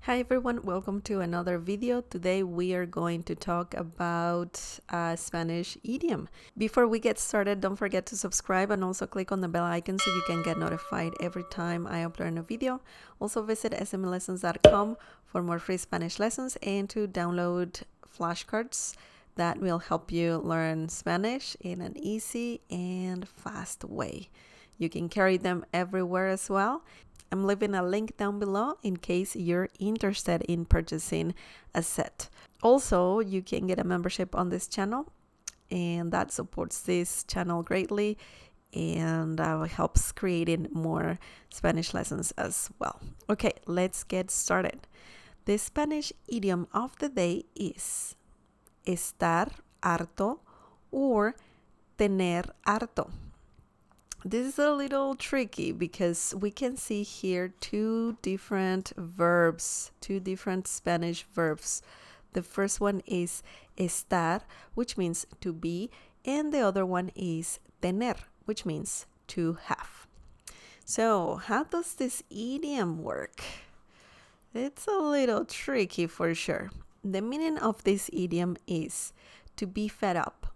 Hi everyone, welcome to another video. Today we are going to talk about Spanish idiom. Before we get started, don't forget to subscribe and also click on the bell icon so you can get notified every time I upload a video. Also visit smlessons.com for more free Spanish lessons and to download flashcards that will help you learn Spanish in an easy and fast way. You can carry them everywhere as well. I'm leaving a link down below in case you're interested in purchasing a set. Also, you can get a membership on this channel, and that supports this channel greatly and helps creating more Spanish lessons as well. Okay, let's get started. The Spanish idiom of the day is estar harto or tener harto. This is a little tricky because we can see here two different verbs, two different Spanish verbs. The first one is estar, which means to be, and the other one is tener, which means to have. So, how does this idiom work? It's a little tricky for sure. The meaning of this idiom is to be fed up,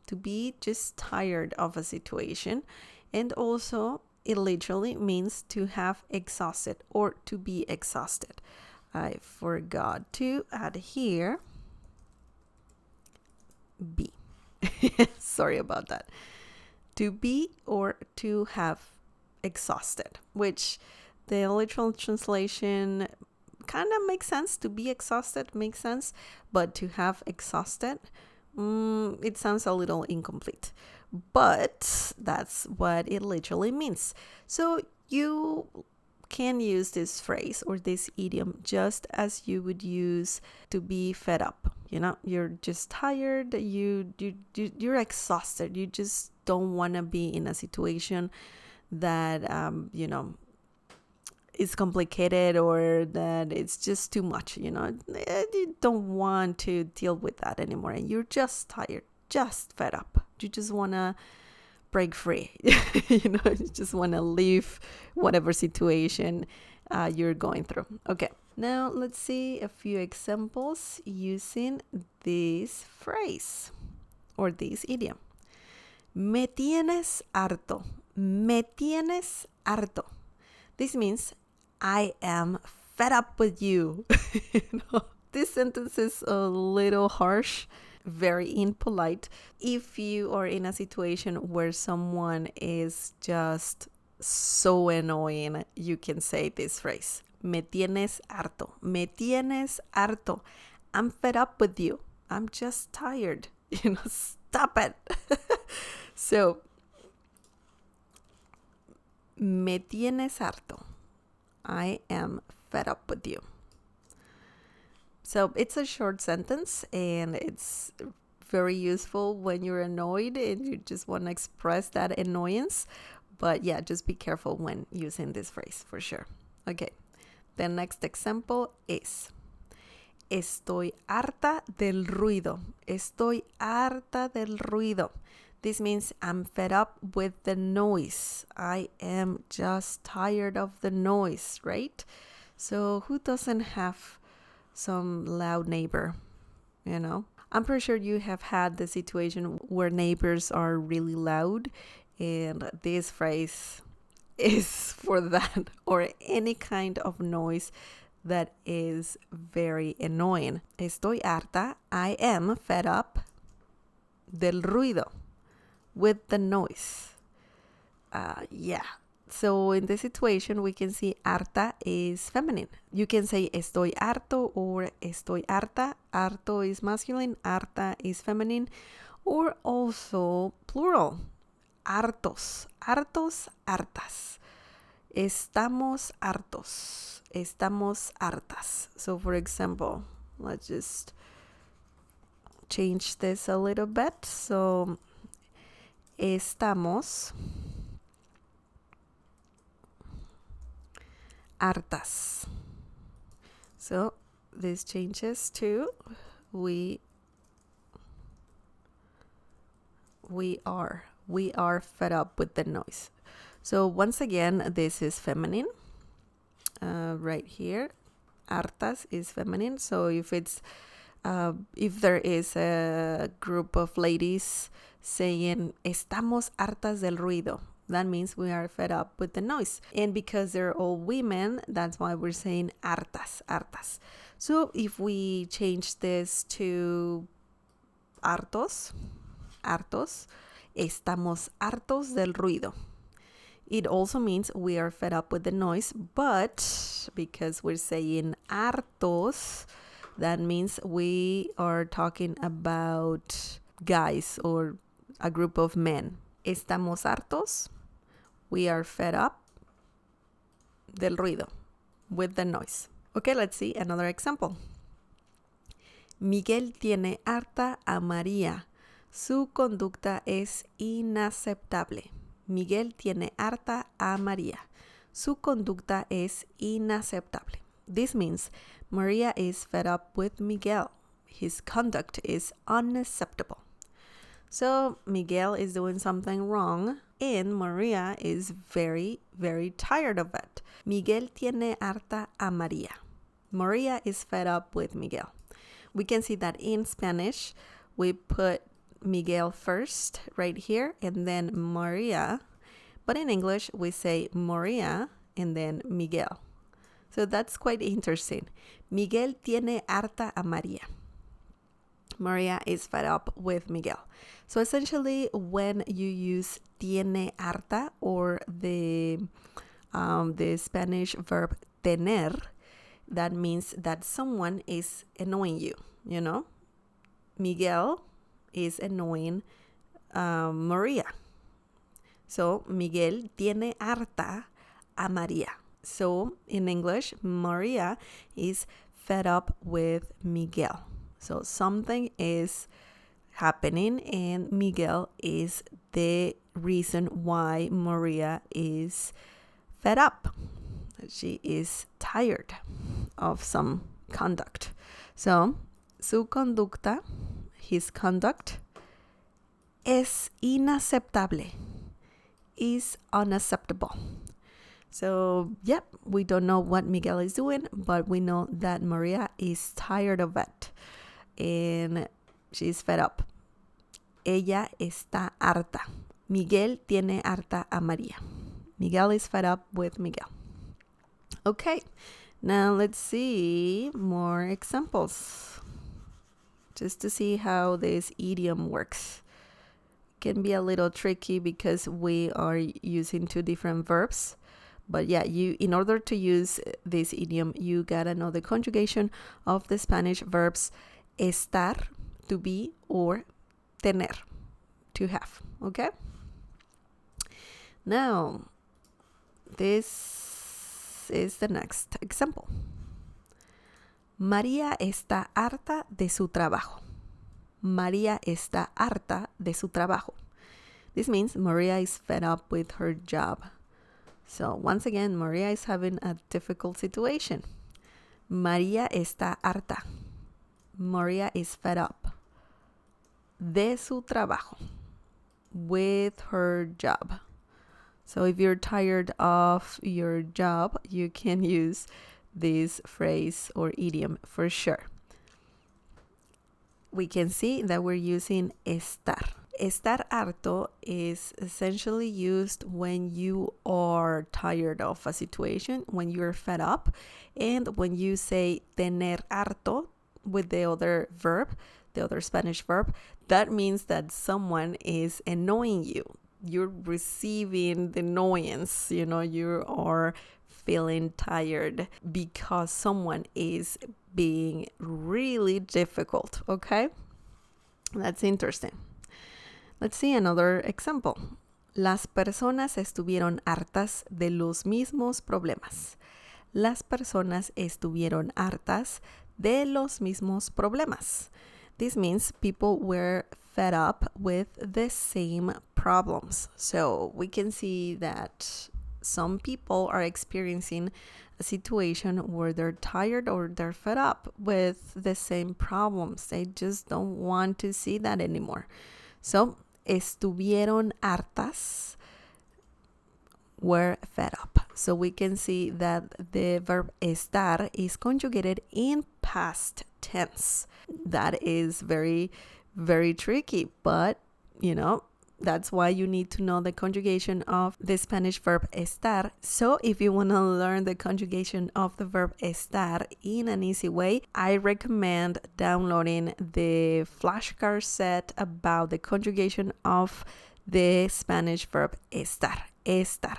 to be just tired of a situation. And also, it literally means to have exhausted or to be exhausted. I forgot to add here be. Sorry about that. To be or to have exhausted, which the literal translation kind of makes sense. To be exhausted makes sense, but to have exhausted, it sounds a little incomplete. But that's what it literally means. So you can use this phrase or this idiom just as you would use to be fed up. You know, you're just tired, you're exhausted. You just don't want to be in a situation that is complicated or that it's just too much. You don't want to deal with that anymore, and you're just tired, just fed up. You just want to break free. You just want to leave whatever situation you're going through. Okay, now let's see a few examples using this phrase or this idiom. Me tienes harto. Me tienes harto. This means I am fed up with you. This sentence is a little harsh, very impolite. If you are in a situation where someone is just so annoying, you can say this phrase. Me tienes harto. Me tienes harto. I'm fed up with you. I'm just tired. Stop it. So, me tienes harto. I am fed up with you. So it's a short sentence and it's very useful when you're annoyed and you just want to express that annoyance. But yeah, just be careful when using this phrase for sure. Okay, the next example is estoy harta del ruido. Estoy harta del ruido. This means I'm fed up with the noise. I am just tired of the noise, right? So who doesn't have some loud neighbor? I'm pretty sure you have had the situation where neighbors are really loud, and this phrase is for that, or any kind of noise that is very annoying. Estoy harta, I am fed up del ruido, with the noise. Yeah. So in this situation, we can see harta is feminine. You can say estoy harto or estoy harta. Harto is masculine, harta is feminine. Or also plural, hartos. Hartos, hartas. Estamos hartos. Estamos hartas. So for example, let's just change this a little bit. So estamos hartas. So this changes to we are fed up with the noise. So once again, this is feminine right here. hartas is feminine. So if there is a group of ladies saying estamos hartas del ruido, that means we are fed up with the noise. And because they're all women, that's why we're saying hartas. So if we change this to hartos, estamos hartos del ruido. It also means we are fed up with the noise, but because we're saying hartos, that means we are talking about guys or a group of men. Estamos hartos. We are fed up del ruido, with the noise. Okay, let's see another example. Miguel tiene harta a María. Su conducta es inaceptable. Miguel tiene harta a María. Su conducta es inaceptable. This means Maria is fed up with Miguel. His conduct is unacceptable. So Miguel is doing something wrong and Maria is very, very tired of it. Miguel tiene harta a María. Maria is fed up with Miguel. We can see that in Spanish, we put Miguel first right here and then Maria. But in English, we say Maria and then Miguel. So that's quite interesting. Miguel tiene harta a María. Maria is fed up with Miguel. So essentially, when you use tiene harta or the Spanish verb tener, that means that someone is annoying you, you know? Miguel is annoying Maria. So Miguel tiene harta a María. So in English, Maria is fed up with Miguel. So something is happening and Miguel is the reason why Maria is fed up. She is tired of some conduct. So su conducta, his conduct, es inaceptable, is unacceptable. So, yep, we don't know what Miguel is doing, but we know that Maria is tired of it and she's fed up. Ella está harta. Miguel tiene harta a María. Miguel is fed up with Miguel. Okay, now let's see more examples just to see how this idiom works. Can be a little tricky because we are using two different verbs. But yeah, in order to use this idiom, you gotta know the conjugation of the Spanish verbs estar, to be, or tener, to have. Okay? Now, this is the next example. María está harta de su trabajo. María está harta de su trabajo. This means Maria is fed up with her job. So once again, Maria is having a difficult situation. María está harta. Maria is fed up de su trabajo, with her job. So if you're tired of your job, you can use this phrase or idiom for sure. We can see that we're using estar. Estar harto is essentially used when you are tired of a situation, when you're fed up, and when you say tener harto with the other verb, the other Spanish verb, that means that someone is annoying you. You're receiving the annoyance, you are feeling tired because someone is being really difficult, okay? That's interesting. Let's see another example. Las personas estuvieron hartas de los mismos problemas. Las personas estuvieron hartas de los mismos problemas. This means people were fed up with the same problems. So we can see that some people are experiencing a situation where they're tired or they're fed up with the same problems. They just don't want to see that anymore. So estuvieron hartas, were fed up. So we can see that the verb estar is conjugated in past tense. That is very, very tricky, but that's why you need to know the conjugation of the Spanish verb estar. So if you want to learn the conjugation of the verb estar in an easy way, I recommend downloading the flashcard set about the conjugation of the Spanish verb estar,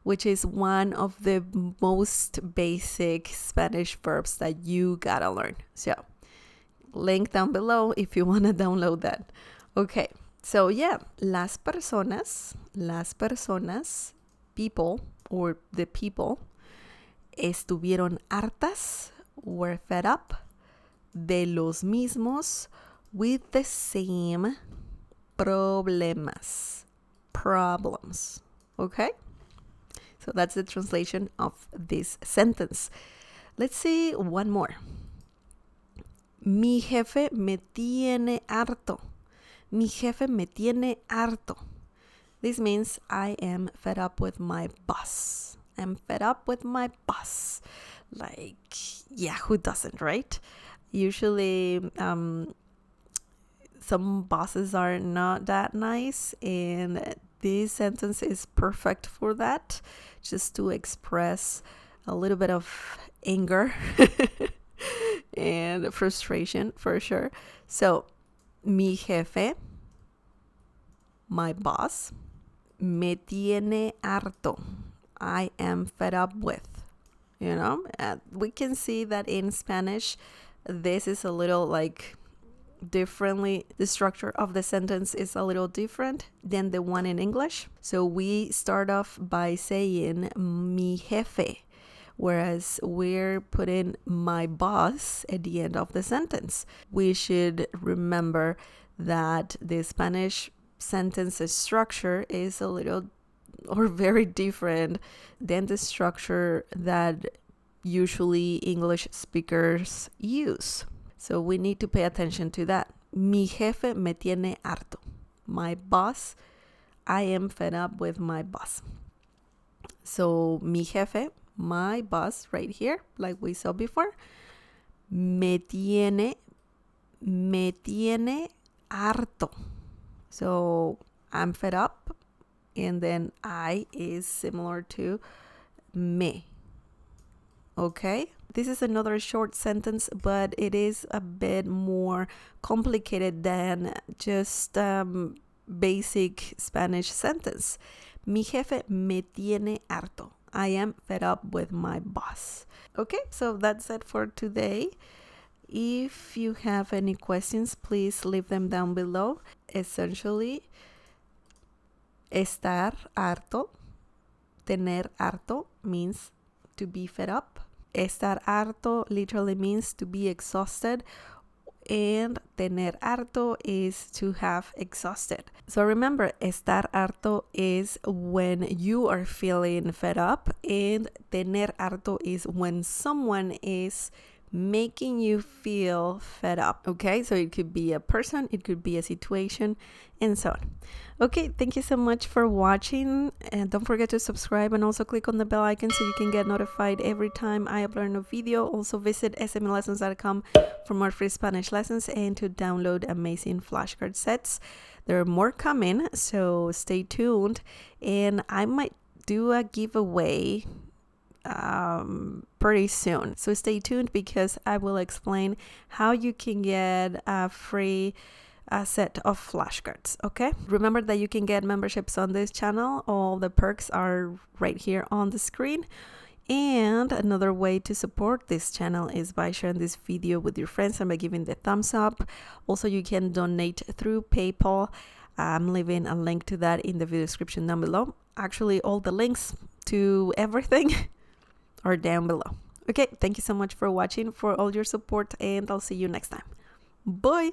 which is one of the most basic Spanish verbs that you gotta learn. So link down below if you want to download that. Okay. So yeah, las personas, people, or the people, estuvieron hartas, were fed up, de los mismos, with the same problems. Okay? So that's the translation of this sentence. Let's see one more. Mi jefe me tiene harto. Mi jefe me tiene harto. This means I am fed up with my boss. I'm fed up with my boss. Like, yeah, who doesn't, right? Usually, some bosses are not that nice, and this sentence is perfect for that, just to express a little bit of anger and frustration for sure. So, mi jefe, my boss, me tiene harto. I am fed up with. We can see that in Spanish, this is a little like differently. The structure of the sentence is a little different than the one in English. So we start off by saying mi jefe, whereas we're putting my boss at the end of the sentence. We should remember that the Spanish sentence structure is a little or very different than the structure that usually English speakers use. So we need to pay attention to that. Mi jefe me tiene harto. My boss, I am fed up with my boss. So mi jefe, my boss right here, like we saw before, me tiene harto. So I'm fed up, and then I is similar to me. Okay? This is another short sentence, but it is a bit more complicated than just basic Spanish sentence. Mi jefe me tiene harto. I am fed up with my boss. Okay, so that's it for today. If you have any questions, please leave them down below. Essentially, estar harto, tener harto means to be fed up. Estar harto literally means to be exhausted, and tener harto is to have exhausted. So remember, estar harto is when you are feeling fed up, and tener harto is when someone is making you feel fed up. Okay, so it could be a person, it could be a situation, and so on. Okay, thank you so much for watching, and don't forget to subscribe and also click on the bell icon so you can get notified every time I upload a new video. Also visit smlessons.com for more free Spanish lessons and to download amazing flashcard sets. There are more coming, so stay tuned, and I might do a giveaway pretty soon. So stay tuned because I will explain how you can get a free set of flashcards. Okay, remember that you can get memberships on this channel. All the perks are right here on the screen. And another way to support this channel is by sharing this video with your friends and by giving the thumbs up. Also, you can donate through PayPal. I'm leaving a link to that in the video description down below. Actually, all the links to everything are down below. Okay, thank you so much for watching, for all your support, and I'll see you next time. Bye!